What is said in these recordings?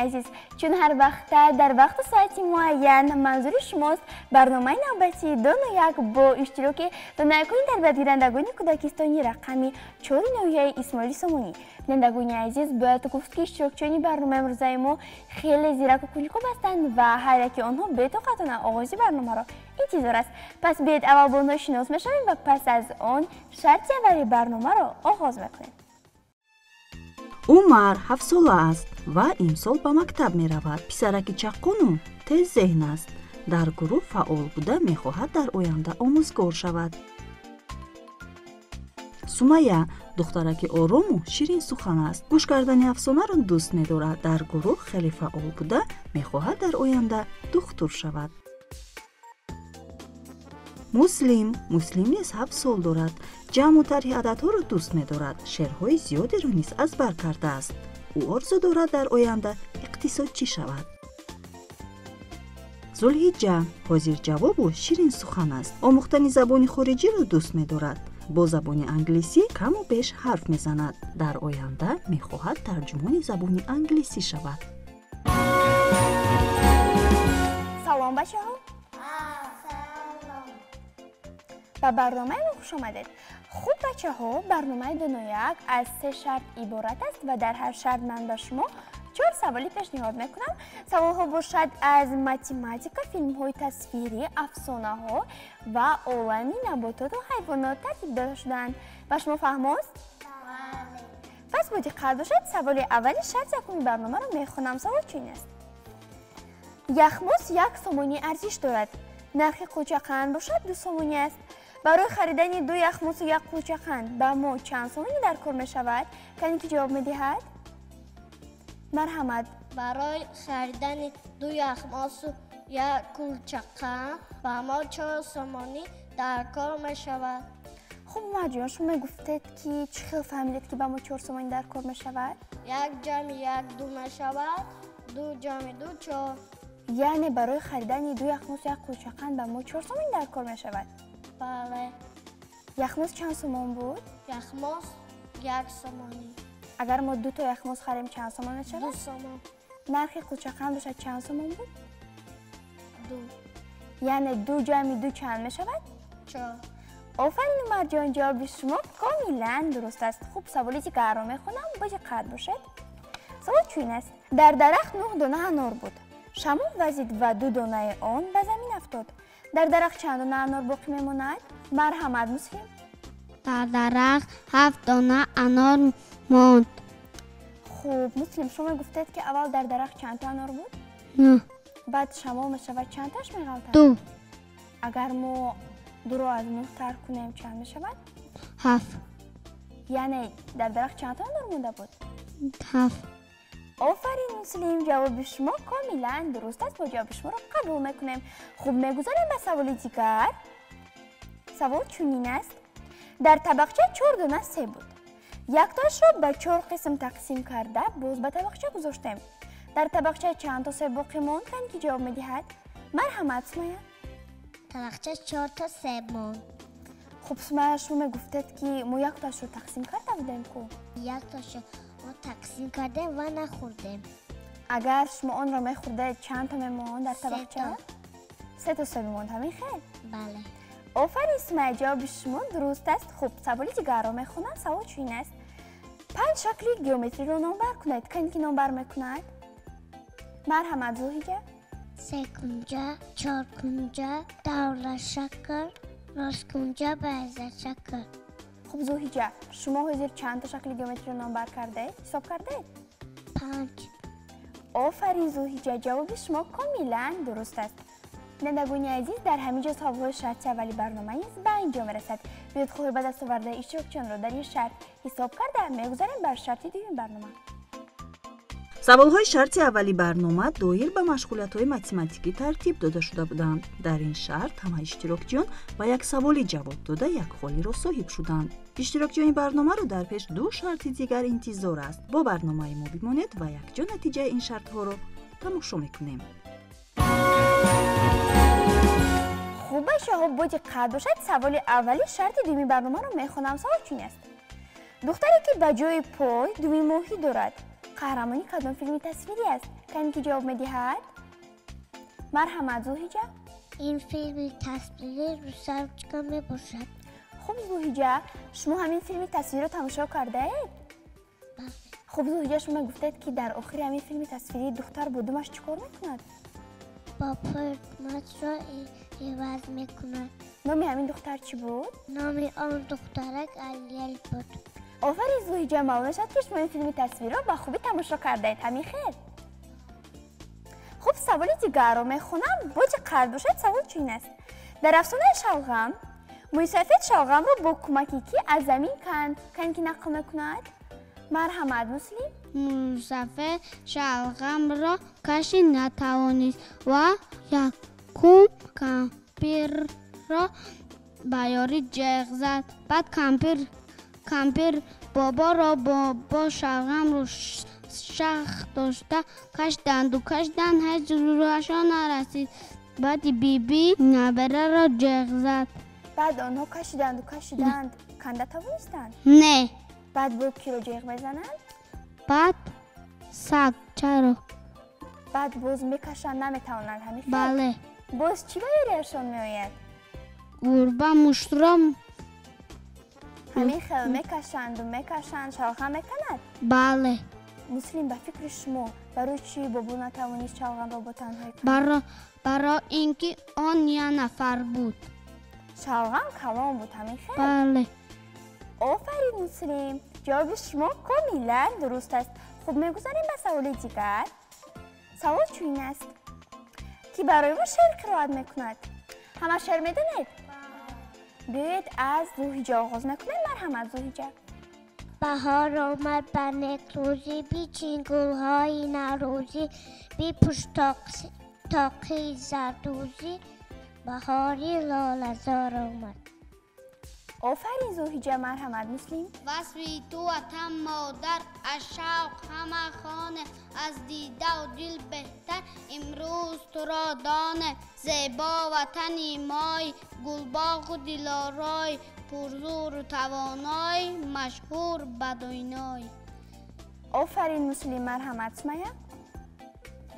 عزیز، چون هر وقت در وقت ساعتی معین منظور شماست برنامه نوبتی دو یک با اشتراک دانایکان در گیرندگان کودکستانی رقمی 4 اسماعیل سامونی. بینندگان عزیز باید گفت که اشتراکچیان برنامه امروزه ما خیلی زیرک و کنجکاو هستند و هر یکی آنها به طاقتانه آغاز برنامه را انتظار است. پس بیاید اول با آنها شناس میشویم و پس از آن شرط اولی برنامه را آغاز میکنیم. عمر 7 ساله است و امسال به مکتب می رود. پسرک چاقونو تیز ذهن است. در گروه فعال بوده می خواهد در آینده آموزگار شود. سمیه دخترک آرام و شیرین سخن است. گوش کردن افسانه را دوست می دارد. در گروه خیلی فعال بوده می خواهد در آینده دکتر شود. مسلم نیز 7 سال دارد. جمع و طرح عددها را دوست می دارد. شعرهای زیادی را نیز ازبر کرده است. او آرزو دارد در آینده اقتصادچی شود. ذوالحجه حاضر جواب و شیرین سخن است. آموختن زبان خارجی را دوست می دارد. با زبان انگلیسی کم و بیش حرف می زند. در آینده می خواهد ترجمان زبان انگلیسی شود. سلام بچه ها. به برنامه ما خوش آمدید. خوب بچه ها، برنامه دونویک از 3 شرط عبارت است و در هر شرط من به شما 4 سوالی پیشنهاد میکنم. سوال ها باشد از ماتماتیکا، فیلم های تصویری، افسانه ها و عالم نباتات و حیوانات ترتیب داده شدند. به شما فهم است؟ پس با دقت باشید. سوال اول شرط یکمی برنامه را میخونم. سوال چین است: یخماس 1 سومانی ارزش دارد. نرخ قوچه قند باشد 2 سومانی است. برای خریدن 2 یخماس و 1 قوچه قند به ما چند سومانی در کار می شود؟ کسی که جواب می دهد؟ مرحمت. برای خریدن 2 یخماس و 1 قوچه قند به ما 4 سومانی در کار می شود. خب مجان، شما گفتید که چه خیلی فهمیدید که به ما 4 سومانی در کار می شود؟ 1 جمع 1 2 می شود. 2 جمع 2 4. یعنی برای خریدن 2 یخماس و 1 قوچه قند به ما 4 سومانی در کار می شود؟ بله. یخماس چند سومان بود؟ یخماس 1 سومانی. اگر ما 2 تا یخماس خریم چند سومان می شود؟ 2 سومان. نرخ قوچه قند باشد چند سومان بود؟ 2. یعنی 2 جمع 2 چند می شود؟ 4. آفرین مرجان، جواب شما کاملا درست است. خوب سوالی که قرار میخونم با دقت باشید. سوال چین است: در درخت 9 دانه انار بود. شمال وزید و 2 دانه آن به زمین افتاد. در درخت چند دانه انار باقی میماند؟ مرحمت مسلم. در درخت 7 دانه انار ماند. خوب مسلم، شما گفتید که اول در درخت چند تا انار بود؟ نه. بعد شمال میشود چند تاش میغلطد؟ 2. اگر ما 2 را از 9 ترک کنیم چند میشود؟ 7. یعنی در درخت چند تا انار مونده بود؟ 7. آفرین مسلم، جواب شما کاملا درست است. با جواب شما را قبول میکنیم. خوب میگذاریم به سوال دیگر. سوال چنین است: در طبقچه 4 دانه سیب بود. یک تاش را به 4 قسم تقسیم کرده باز به طبقچه گذاشتیم. در طبقچه چند تا سیب باقی ماند؟ کسی که جواب میدهد؟ مرحمت سمیه. طبقچه 4 تا سیب ماند. خب سمیه، شما گفتید که ما یک تاش رو تقسیم کرده بودیم کو؟ یک تاش ما تقسیم کردیم و نخوردیم. اگر شما آن را میخوردید چند تا میماند در طبقچه؟ 3 تا سیب ماند. همین خیر؟ بله. آفرین سمیه، جواب شما درست است. خب سوالی دیگر را میخونم. سوال چین است: 5 شکل گیومتری را نامبر کنید. کسی که نامبر میکند؟ مرحمت ذوالحجه. 3 کنجه، 4 کنجه، دور شکر، راست کنجه، بیضه شکر. خب ذوالحجه، شما حاضر چند تا شکل گیومتری را نامبر کرده؟ حساب کرده؟ 5. آفرین ذوالحجه، جواب شما کاملا درست است. بینندگان عزیز، در همینجا سوال شرط اولی برنامه نیز به اینجا میرسد. بیاید خواهی به دست آورده اشتراکچیان را در این شرط حساب کرده میگذاریم بر شرط دوم برنامه. سوال‌های شرط اولی برنامه دایر به مشغولیت‌های متماتیکی ترتیب داده شده بودند. در این شرط همه اشتراکچیان با یک سوالی جواب داده یک خالی را صاحب شدند. اشتراکچیان برنامه را در پیش 2 شرط دیگر انتظار است. با برنامه ما بمانید و یک جا نتیجه این شرط‌ها را تماشا می‌کنیم. خوب بچه ها، با دقت باشید. سوال اولی شرط دومی برنامه را میخونم. سوال چین است: دختری که به جای پای 2 ماهی دارد. قهرمانی کدام فیلم تصویری است؟ کن که جواب میدهد مرحمت زوهیجه این فیلم تصویری رو سرچکا می باشد. خب زوهیجه شما همین فیلم تصویری رو تماشا کرده اید؟ خب زوهیجه شما گفتید که در آخر همین فیلم تصویری دختر بودمش چیکار میکند؟ با پرمت را عوض میکند. نام همین دختر چی بود؟ نام آن دخترک الیل بود. آفرین زوهیجه معلوم شد که شما این فیلم تصویری رو با خوبی تماشا کرده اید. همین خیر. خب سوال دیگر رو میخونم. باید قرد باشد سوال چین است. در افسانه شلغم موسیفید شلغم رو با کمکی کی از زمین کند که نقل میکند؟ مرحمت مسلم موسیفید شلغم را کشی نتوانست و یکم کمپیر را بیاری جغ زد. بعد کمپیر بابا را با شلغم رو شخ داشته کشیدند هیچ روشان نرسید. بعد بی نبره را جغ زد. بعد آنها کشیدند کنده توانستند؟ نه. بعد با کی رو جغ میزنند؟ بعد سگ. چرا؟ بعد باز میکشند نمیتوانند. همین خیر؟ بله. باز چی بیاریشان میآید؟ گربه مشترم. همین خیلی میکشند شلغم میکند؟ بله. مسلم به فکر شما برای چی بابا نتوانست شلغم را با تنهایی کند؟ برای اینکه آن یه نفر بود. شلغم کلام بود. همین خیر؟ بله. آفرین مسلم، جواب شما کاملا درست است. خب میگذاریم به سوال دیگر. سوال چین است که برای ما شعر قرائت میکند. همه شعر میدونید؟ بیاید از زوهیجه آغاز میکنیم. مرحمت زوهیجه. بهار آمد بر نیک روزی، بیچین گلهای نوروزی، بی پشت تاقی زردوزی، بهاری لاله‌زار آمد. آفرین زوهیجه. مرحمت مسلم. وصفی تو وطن مادر از شوق همه خانه، از دیده و دل بهتر امروز تو را دانه. زیبا وطنی مای گلباغ و دلارای، پرزور و توانای مشهور بدوینای. آفرین مسلم. مرحمت سمیه.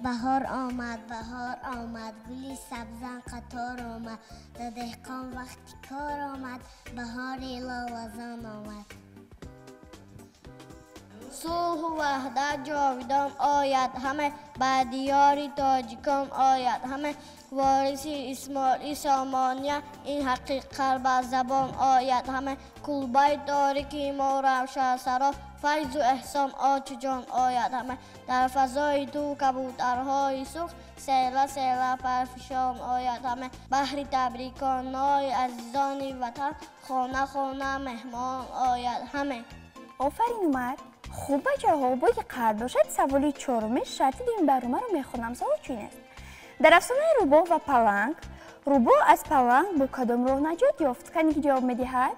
بهار آمد گلی سبزن قطار آمد، دهقان وقتی کار آمد، بهاری لاوزان آمد. صلح و وحدت جاودان آید همه، به دیار تاجیکان آید همه، وارث اسماعیل سامانیه این حقیقت به زبان آید همه. کلبه تاریکی ما روشن سرا، فیض و احسان آچ جان آید همه. در فضای تو کبوترهای سرخ، سیله پرفشان آید همه. بحر تبریکانای عزیزان وطن، خانه مهمان آید همه. آفرین عمر. خوب جوابی که قرار باشد سوالی چهارم شرط این برنامه رو میخونم. سوال چین است. در افسانه روباه و پلنگ، روباه از پلنگ با کدام راه نجات یافت؟ کنی که جواب میدهد؟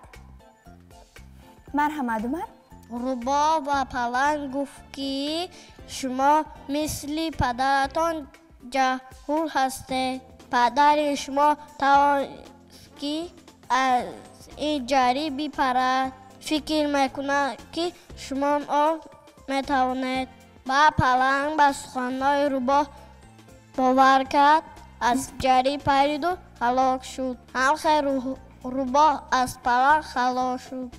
مرحمت عمر. روباه و پلنگ گفت که شما مثل پدرتان جهول هستید. پدر شما توانست که از این جری بپرد. فکر میکنه که شما میتوانید. با پلنگ به سخنهای روباه باور کرد، از جری پرید و هلاک شد. حلقه روباه از پلنگ خلاص شد.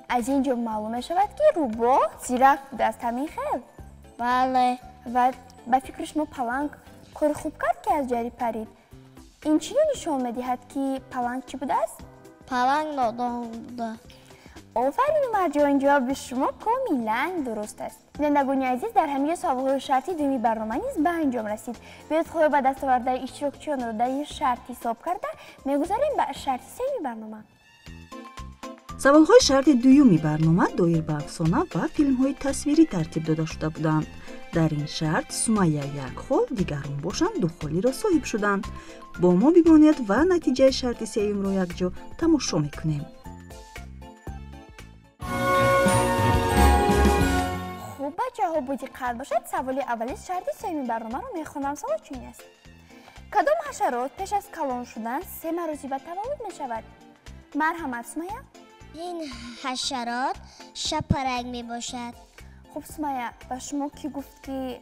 از اینجا معلوم می شود که روباه زیرک بوده است. همین خیر؟ بله. و به فکر شما پلنگ کار خوب کرد که از جری پرید. این چی نشان میدهد که پلنگ چی بوده است؟ پلنگ نادان بوده. آفرین عمر جان، جواب شما کاملا درست است. بینندگان عزیز، در همه سوال‌های شرطی دومی برنامه نیز به انجام رسید. بیاید خود به دستاوردهای اشتراکچیان را در این شرط حساب کرده میگذاریم به شرط سومی برنامه. سوال‌های شرط دومی برنامه دایر به افسانه و فیلم‌های تصویری ترتیب داده شده بودند. در این شرط سمیه یک خال، دیگران باشند دو خالی را صاحب شدند. با ما بمانید و نتیجه شرط سوم را یک جا تماشا می‌کنیم. خوب بچه‌ها، بودی قرار باشد سوال اولی شرط سومی برنامه رو میخونم. سوال چین است. کدام حشرات پیش از کلان شدن 3 مرازی به تولد میشود؟ مرحمت سمیه. این حشرات شب پرنگ می باشد. خب سمیه، و شما کی گفت که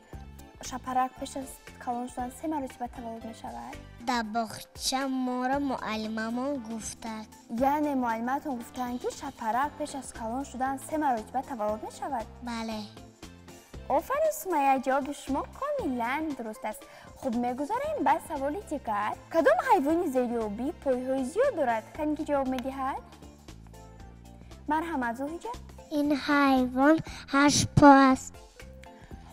шапарак пеш аз калон шудан 3 маротиба таваллуд мешавад? дар боғча моро муаллимамон гуфтанд. яъне муаллиматон гуфтанд ки шапарак пеш аз калон шудан 3 маротиба таваллуд мешавад? бале. офарин Сумайя, ҷавоби шумо комилан дуруст аст. хуб, мегузорем ба саволи дигар. кадом ҳайвони зериобӣ пойҳои зиёд дорад? кан ки ҷавоб медиҳад? марҳамат Зуҳиҷа. این حیوان 8 پا است.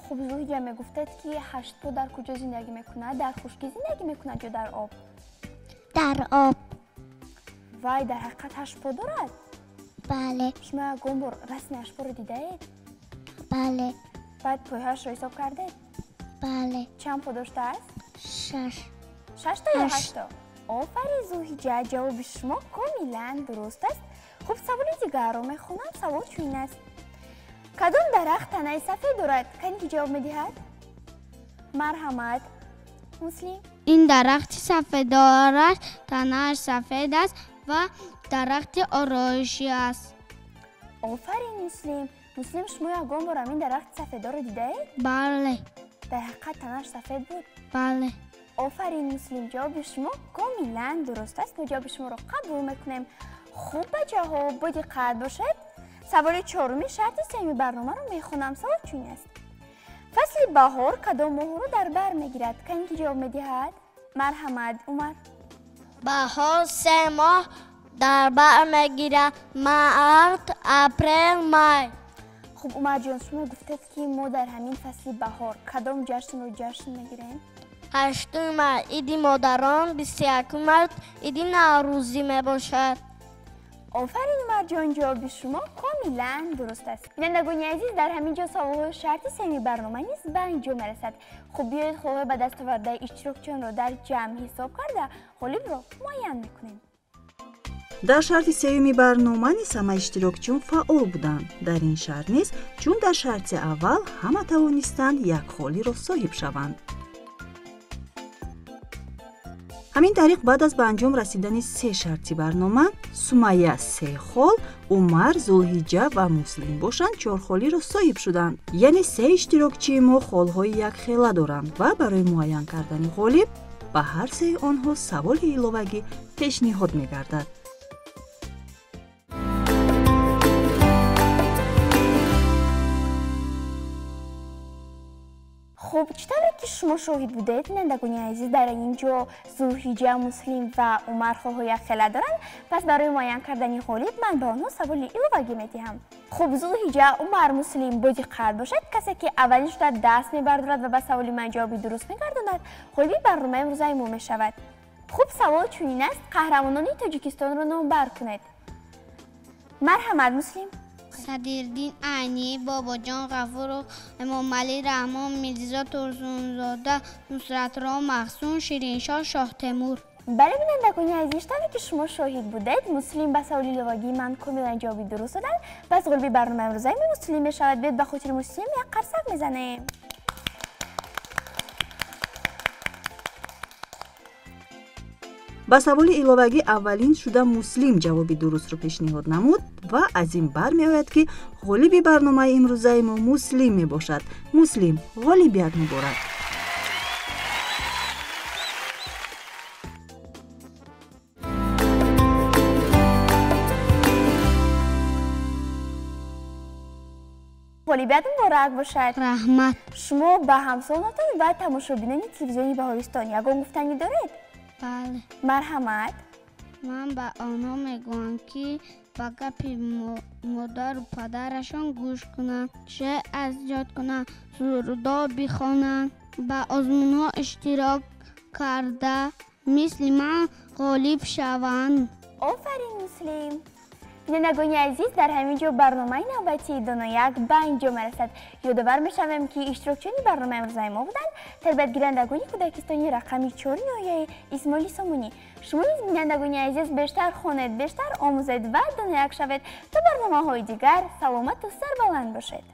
хуб, Зуҳиҷа мегуфтед ки 8 по дар куҷо зиндагӣ мекунад? дар хушкӣ зиндагӣ мекунад ё дар об? در آب. вай дар ҳақиқат 8 по дорад? بله. шумо ягон бор расми 8 поро дидаед? بله. баъд пойҳоашро ҳисоб кардед? بله. чанд по доштааст? 6. 6 то ё 8 то? офарин Зуҳиҷа, ҷавоби шумо комилан дуруст аст. хуб, саволи дигарро мехонам. савол чунин аст. кадом дарахт танаи сафед дорад? кани ки ҷавоб медиҳад? марҳамат Муслим. این درخت سفیدار است، تنه‌اش سفید است و درخت آرایشی است. офарин Муслим. Муслим, шумо ягон бор ҳамин дарахти сафедоро дидаед? بله. дар ҳақиқат танааш сафед буд? بله. офарин Муслим, ҷавоби шумо комилан дуруст аст. мо ҷавоби шуморо қабул мекунем. хуб бачаҳо, бо диққат бошед. саволи чоруми шарти сеюми барномаро мехонам. савол чунин аст. фасли баҳор кадом моҳро дар бар мегирад? кани ки ҷавоб медиҳад? марҳамат Умар. بهار 3 ماه در بر میگیرد. مارس، اپریل، مای. хуб, Умарҷон, шумо гуфтед ки мо дар ҳамин фасли баҳор кадом ҷашнро ҷашн мегирем? 8 ماه عید مادران، 21 ماه عید نوروزی میباشد. офарин Умарҷон, ҷавоби шумо комилан дуруст аст. бинандагони азиз, дар ҳамин ҷо саволҳои шарти сеюми барнома низ ба инҷо мерасад. хуб, биёед холҳои ба дастовардаи иштирокчиёнро дар ҷамъ ҳисоб карда ғолибро муайян мекунем. дар шарти сеюми барнома низ ҳама иштирокчиён фаъол буданд. дар ин шарт низ чун дар шарти аввал ҳама тавонистанд як холиро соҳиб шаванд. ҳамин тариқ баъд аз ба анҷом расидани 3 шарти барнома, Сумайя 3 хол, Умар, Зулҳиҷа ва Муслим бошанд 4 холиро соҳиб шуданд. яъне 3 иштирокчии мо холҳои якхела доранд ва барои муайян кардани ғолиб ба ҳар сеи онҳо саволи иловагӣ пешниҳод мегардад. хуб, чӣ тавре ки шумо шоҳид будед, бинандагони азиз, дар ин ҷо Зулҳиҷа, Муслим ва Умар холҳо якхела доранд. пас барои муайян кардани ғолиб ман ба онҳо саволи иловагӣ медиҳам. хуб, Зулҳиҷа, Умар, Муслим, бо диққат бошед. касе ки аввалин шуда даст мебардорад ва ба саволи ман ҷавоби дуруст мегардонад, ғолиби барномаи имрӯзаи мо мешавад. хуб, савол чунин аст. қаҳрамонони Тоҷикистонро номбар кунед. марҳамат Муслим. صدیردین عینی، باباجان غفور، امامعلی رحمان، میرزا ترسونزاده، نصرت‌الله محسون، شیرینشاه شاه تیمور. бале, бинандагони азиз, тавре ки шумо шоҳид будед, Муслим ба саволи иловагии ман комилан ҷавоби дуруст доданд. пас ғолиби барномаи имрӯзаи мо Муслим мешавад. биёед ба хотири Муслим як қарсак мезанем. ба саволи иловагӣ аввалин шуда Муслим ҷавоби дурустро пешниҳод намуд ва аз ин бармеояд ки ғолиби барномаи имрӯзаи мо Муслим мебошад. Муслим, ғолибият муборак. ғолибият муборак бошад. رحمت. шумо ба ҳамсолатон ва тамошобинони телевизиони Баҳористон ягон гуфтанӣ доред? بله. марҳамат. من به آنها میگویم که با گپ مادر و پدرشان گوش کنند، شعر از یاد کنند، سرودا بخوانند، به آزمون‌ها اشتراک کرده مثل من غالب شوند. офарин Муслим. бинандагони азиз, дар ҳамин ҷо барномаи навбатии Донояк ба инҷо мерасад. ёдовар мешавем ки иштирокчиёни барномаи имрӯзаи мо буданд тарбиятгирандагони кӯдакистони рақами 4 ноҳияи Исмоили Сомонӣ. шумо низ, бинандагони азиз, бештар хонед, бештар омӯзед ва Донояк шавед. то барномаҳои дигар саломату сарбаланд бошед.